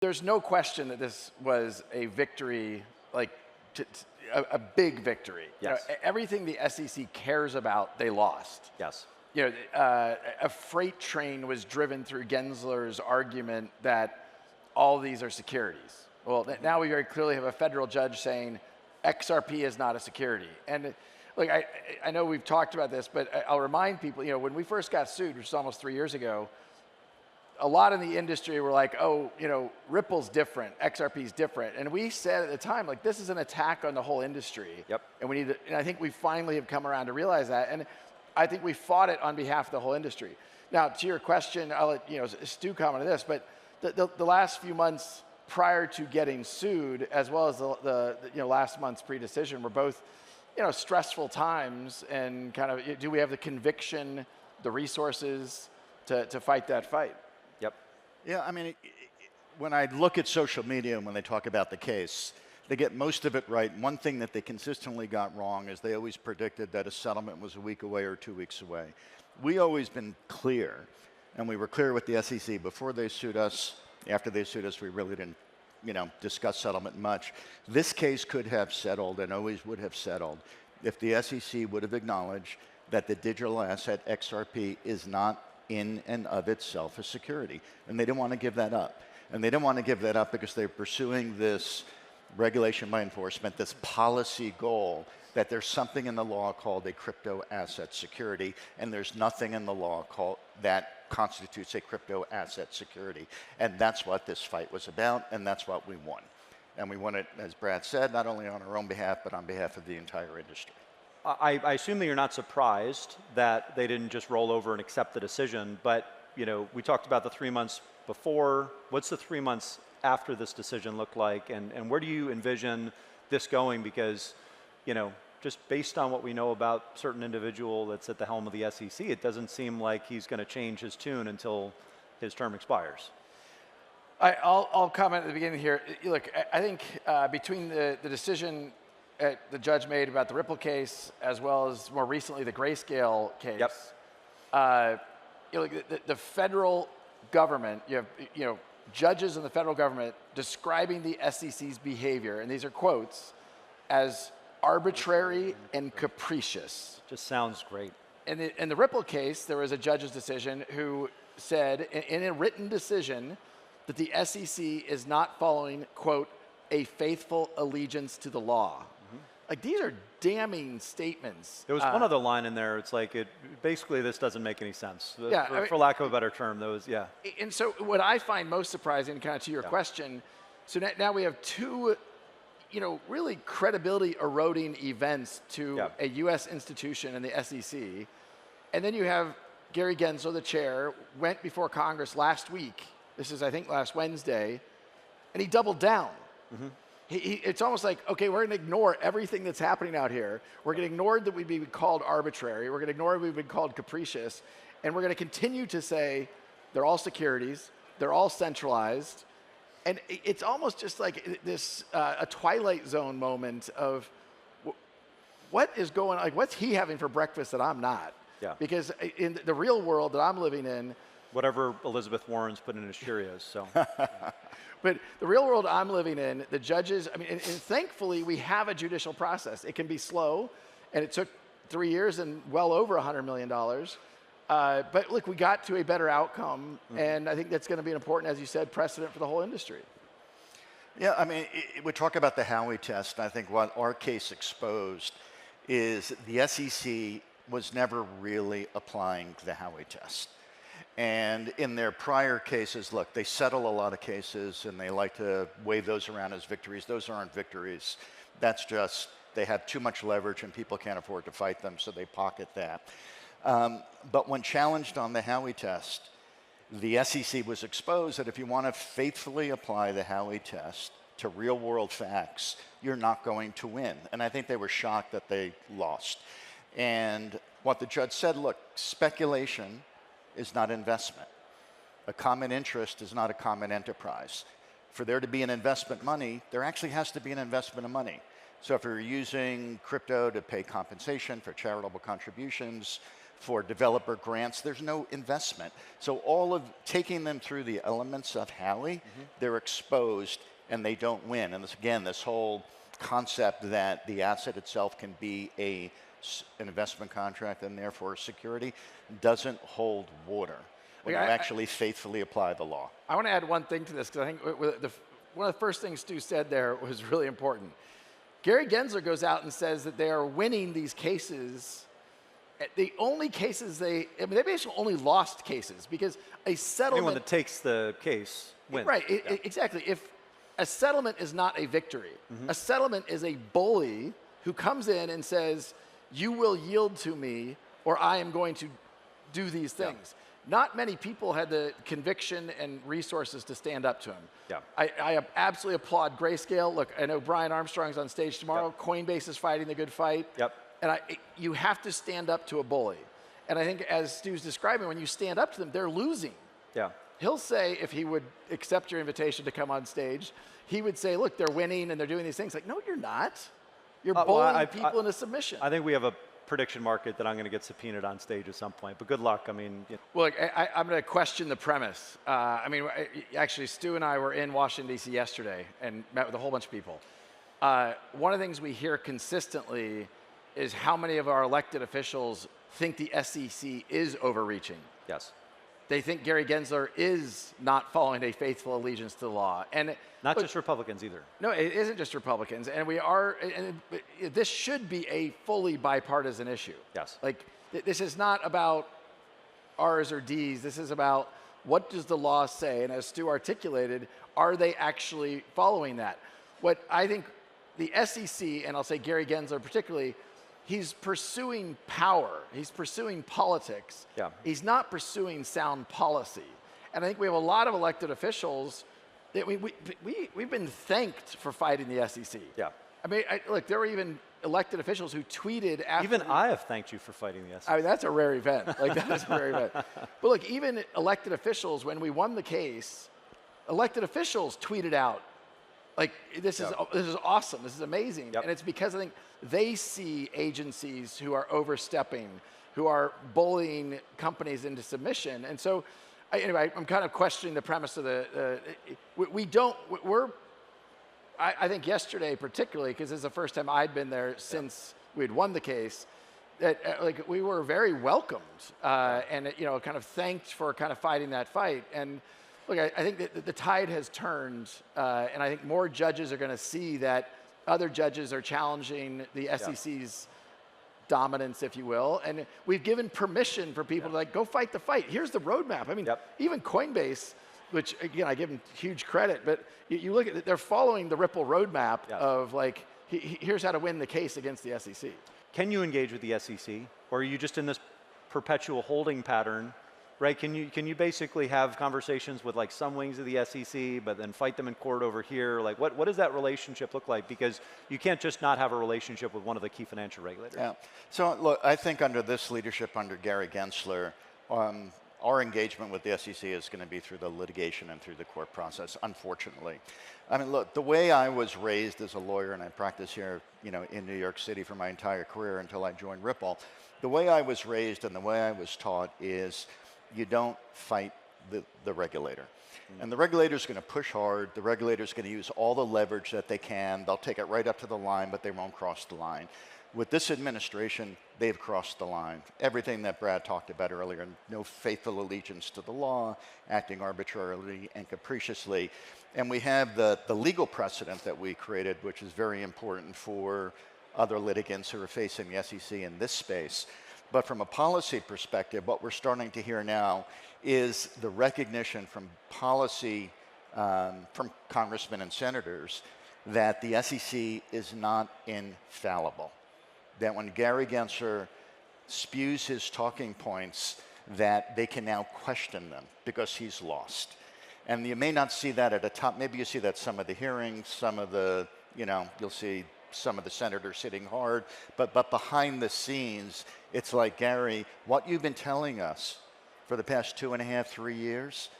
There's no question that this was a victory, like a big victory. Yes. Everything the SEC cares about, they lost. Yes. A freight train was driven through Gensler's argument that all these are securities. Well, now we very clearly have a federal judge saying XRP is not a security. And look, I know we've talked about this, but I'll remind people, when we first got sued, which was almost 3 years ago, a lot in the industry were like, oh, Ripple's different, XRP's different. And we said at the time, like, this is an attack on the whole industry. Yep. And I think we finally have come around to realize that. And I think we fought it on behalf of the whole industry. Now, to your question, I'll let Stu comment on this, but the last few months prior to getting sued, as well as the last month's pre-decision, were both stressful times. And kind of, do we have the conviction, the resources to fight that fight? Yep. Yeah, I mean, when I look at social media and when they talk about the case, they get most of it right. One thing that they consistently got wrong is they always predicted that a settlement was a week away or 2 weeks away. We always been clear, and we were clear with the SEC before they sued us. After they sued us, we really didn't, discuss settlement much. This case could have settled and always would have settled if the SEC would have acknowledged that the digital asset XRP is not in and of itself a security. And they didn't want to give that up. And they didn't want to give that up because they're pursuing this regulation by enforcement, this policy goal that there's something in the law called a crypto asset security, and there's nothing in the law that constitutes a crypto asset security. And that's what this fight was about, and that's what we won. And we won it, as Brad said, not only on our own behalf, but on behalf of the entire industry. I assume that you're not surprised that they didn't just roll over and accept the decision, but we talked about the 3 months before. What's the 3 months after this decision look like, and where do you envision this going? Because just based on what we know about certain individual that's at the helm of the SEC, it doesn't seem like he's going to change his tune until his term expires. I'll comment at the beginning here. Look, I think between the decision the judge made about the Ripple case, as well as more recently the Grayscale case, yep. The federal government, you have judges in the federal government describing the SEC's behavior, and these are quotes, as arbitrary and capricious. Just sounds great. In the Ripple case, there was a judge's decision who said in a written decision that the SEC is not following, quote, a faithful allegiance to the law. Like, these are damning statements. There was one other line in there. It's like, basically this doesn't make any sense. Yeah, for lack of a better term, those, yeah. And so what I find most surprising, kind of to your question, so now we have two, really credibility eroding events to a U.S. institution and the SEC. And then you have Gary Gensler, the chair, went before Congress last week. This is, I think, last Wednesday, and he doubled down. It's almost like, okay, we're going to ignore everything that's happening out here. We're going to ignore that we'd be called arbitrary. We're going to ignore that we've been called capricious. And we're going to continue to say they're all securities. They're all centralized. And it's almost just like this, a Twilight Zone moment of what is going on? Like, what's he having for breakfast that I'm not? Yeah. Because in the real world that I'm living in, whatever Elizabeth Warren's put in his Cheerios, so. But the real world I'm living in, the judges, and thankfully we have a judicial process. It can be slow, and it took 3 years and well over $100 million. But look, we got to a better outcome, and I think that's going to be an important, as you said, precedent for the whole industry. Yeah, I mean, we talk about the Howey test, and I think what our case exposed is the SEC was never really applying the Howey test. And in their prior cases, look, they settle a lot of cases and they like to wave those around as victories. Those aren't victories. That's just, they have too much leverage and people can't afford to fight them, so they pocket that. But when challenged on the Howey test, the SEC was exposed that if you want to faithfully apply the Howey test to real world facts, you're not going to win. And I think they were shocked that they lost. And what the judge said, look, speculation is not investment. A common interest is not a common enterprise. For there to be an investment money, there actually has to be an investment of money. So if you're using crypto to pay compensation for charitable contributions, for developer grants, there's no investment. So all of taking them through the elements of Halley, they're exposed and they don't win. And this, again, this whole concept that the asset itself can be an investment contract and therefore security doesn't hold water when you actually faithfully apply the law. I want to add one thing to this, because I think one of the first things Stu said there was really important. Gary Gensler goes out and says that they are winning these cases. The only cases they basically only lost cases, because a settlement. Anyone that takes the case wins. Right, exactly. If a settlement is not a victory, a settlement is a bully who comes in and says, you will yield to me or I am going to do these things. Not many people had the conviction and resources to stand up to him. I absolutely applaud Grayscale. Look, I know Brian Armstrong's on stage tomorrow. Coinbase is fighting the good fight. And you have to stand up to a bully. And I think, as Stu's describing, when you stand up to them, they're losing. He'll say, if he would accept your invitation to come on stage, he would say, look, they're winning and they're doing these things. Like, no, you're not. You're bullying people into submission. I think we have a prediction market that I'm going to get subpoenaed on stage at some point. But good luck. I mean, well, look, I'm going to question the premise. I mean, actually, Stu and I were in Washington, D.C. yesterday and met with a whole bunch of people. One of the things we hear consistently is how many of our elected officials think the SEC is overreaching. They think Gary Gensler is not following a faithful allegiance to the law. And not just Republicans either. No, it isn't just Republicans. And this should be a fully bipartisan issue. Like, this is not about R's or D's. This is about, what does the law say? And as Stu articulated, are they actually following that? What I think the SEC, and I'll say Gary Gensler particularly, he's pursuing power. He's pursuing politics. He's not pursuing sound policy. And I think we have a lot of elected officials that we've been thanked for fighting the SEC. I mean, look, there were even elected officials who tweeted after. Even I have thanked you for fighting the SEC. I mean, that's a rare event. Like, that is a rare event. But look, even elected officials, when we won the case, elected officials tweeted out, like, this is awesome, this is amazing. And it's because I think they see agencies who are overstepping, who are bullying companies into submission. And so, anyway, I'm kind of questioning the premise of I think yesterday particularly, because this is the first time I'd been there since we'd won the case, that like, we were very welcomed and kind of thanked for kind of fighting that fight. And look, I think that the tide has turned, and I think more judges are going to see that other judges are challenging the SEC's dominance, if you will, and we've given permission for people to, like, go fight the fight. Here's the roadmap. I mean, even Coinbase, which, again, I give them huge credit, but you look at it, they're following the Ripple roadmap of, like, here's how to win the case against the SEC. Can you engage with the SEC, or are you just in this perpetual holding pattern? Right? Can you basically have conversations with, like, some wings of the SEC, but then fight them in court over here? Like, what does that relationship look like? Because you can't just not have a relationship with one of the key financial regulators. So look, I think under this leadership, under Gary Gensler, our engagement with the SEC is going to be through the litigation and through the court process, unfortunately. I mean, look, the way I was raised as a lawyer, and I practiced here, in New York City for my entire career until I joined Ripple, the way I was raised and the way I was taught is, you don't fight the regulator. And the regulator's going to push hard. The regulator's going to use all the leverage that they can. They'll take it right up to the line, but they won't cross the line. With this administration, they've crossed the line. Everything that Brad talked about earlier, no faithful allegiance to the law, acting arbitrarily and capriciously. And we have the legal precedent that we created, which is very important for other litigants who are facing the SEC in this space. But from a policy perspective, what we're starting to hear now is the recognition from policy, from congressmen and senators, that the SEC is not infallible. That when Gary Gensler spews his talking points, that they can now question them because he's lost. And you may not see that at the top. Maybe you see that some of the hearings, some of the, you'll see some of the senators sitting hard, but behind the scenes, it's like, Gary, what you've been telling us for the past 2.5, 3 years,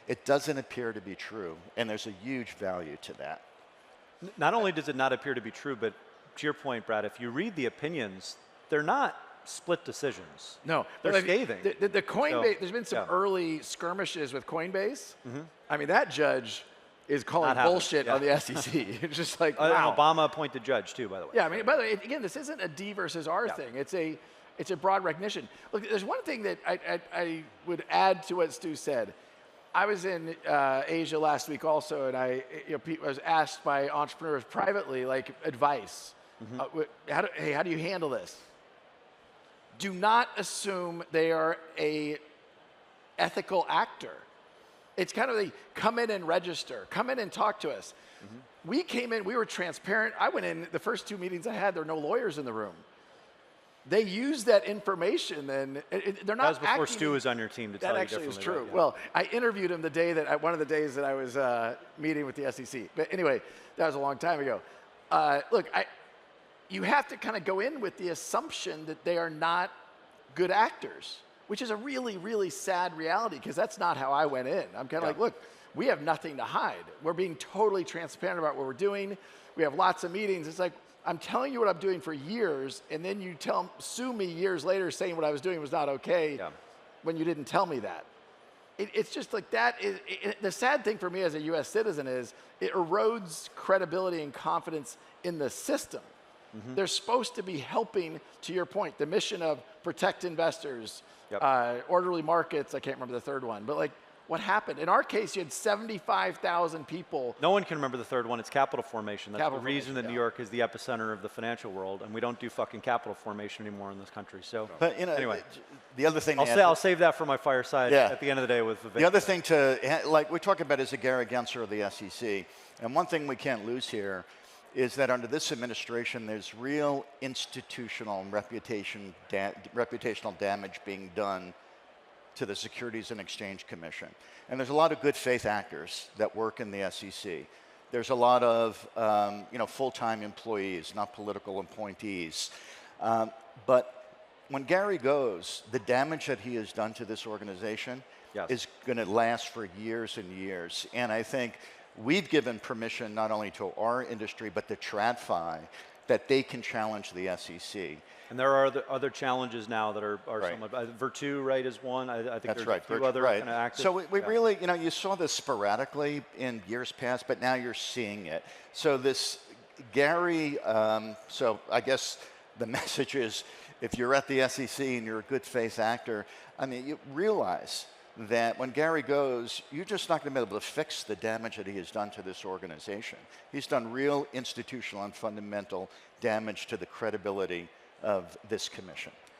it doesn't appear to be true, and there's a huge value to that. Not only does it not appear to be true, but to your point, Brad, if you read the opinions, they're not split decisions. No, they're but scathing. The Coinbase, So, there's been some yeah. early skirmishes with Coinbase. I mean, that judge is calling Not happening, bullshit yeah. on the SEC. It's just like, An wow. Obama appointed judge too, by the way. Yeah, I mean, by the way, again, this isn't a D versus R Yeah. thing. It's a broad recognition. Look, there's one thing that I would add to what Stu said. I was in Asia last week also, and I was asked by entrepreneurs privately, like, advice. How do you handle this? Do not assume they are a ethical actor. It's kind of the come in and register, come in and talk to us. We came in, we were transparent. I went in, the first 2 meetings I had, there were no lawyers in the room. They used that information, and they're not. That was before acting, Stu was on your team to tell you that actually is differently, true. right? Yeah. Well, I interviewed him the day that one of the days that I was meeting with the SEC. But anyway, that was a long time ago. Look, you have to kind of go in with the assumption that they are not good actors, which is a really, really sad reality, because that's not how I went in. I'm kind of like, look, we have nothing to hide. We're being totally transparent about what we're doing. We have lots of meetings. It's like, I'm telling you what I'm doing for years, and then you sue me years later saying what I was doing was not okay when you didn't tell me that. It's just like that. The sad thing for me as a U.S. citizen is it erodes credibility and confidence in the system. They're supposed to be helping, to your point, the mission of protect investors, orderly markets. I can't remember the third one, but like, what happened? In our case, you had 75,000 people. No one can remember the third one. It's capital formation. That's Capital the reason that formation, New York is the epicenter of the financial world, and we don't do fucking capital formation anymore in this country. So, But anyway, the other thing I'll save that for my fireside at the end of the day with Vivek. The other thing like we talk about is the Gary Gensler of the SEC, and one thing we can't lose here is that under this administration, there's real institutional and reputational damage being done to the Securities and Exchange Commission. And there's a lot of good faith actors that work in the SEC. There's a lot of full-time employees, not political appointees. But when Gary goes, the damage that he has done to this organization is going to last for years and years. And I think we've given permission not only to our industry, but to TradFi, that they can challenge the SEC. And there are other challenges now that are somewhat, Virtu, right, is one. I think That's there's right. a few other kind of active. So we really, you saw this sporadically in years past, but now you're seeing it. So this Gary, so I guess the message is, if you're at the SEC and you're a good faith actor, I mean, you realize that when Gary goes, you're just not going to be able to fix the damage that he has done to this organization. He's done real institutional and fundamental damage to the credibility of this commission.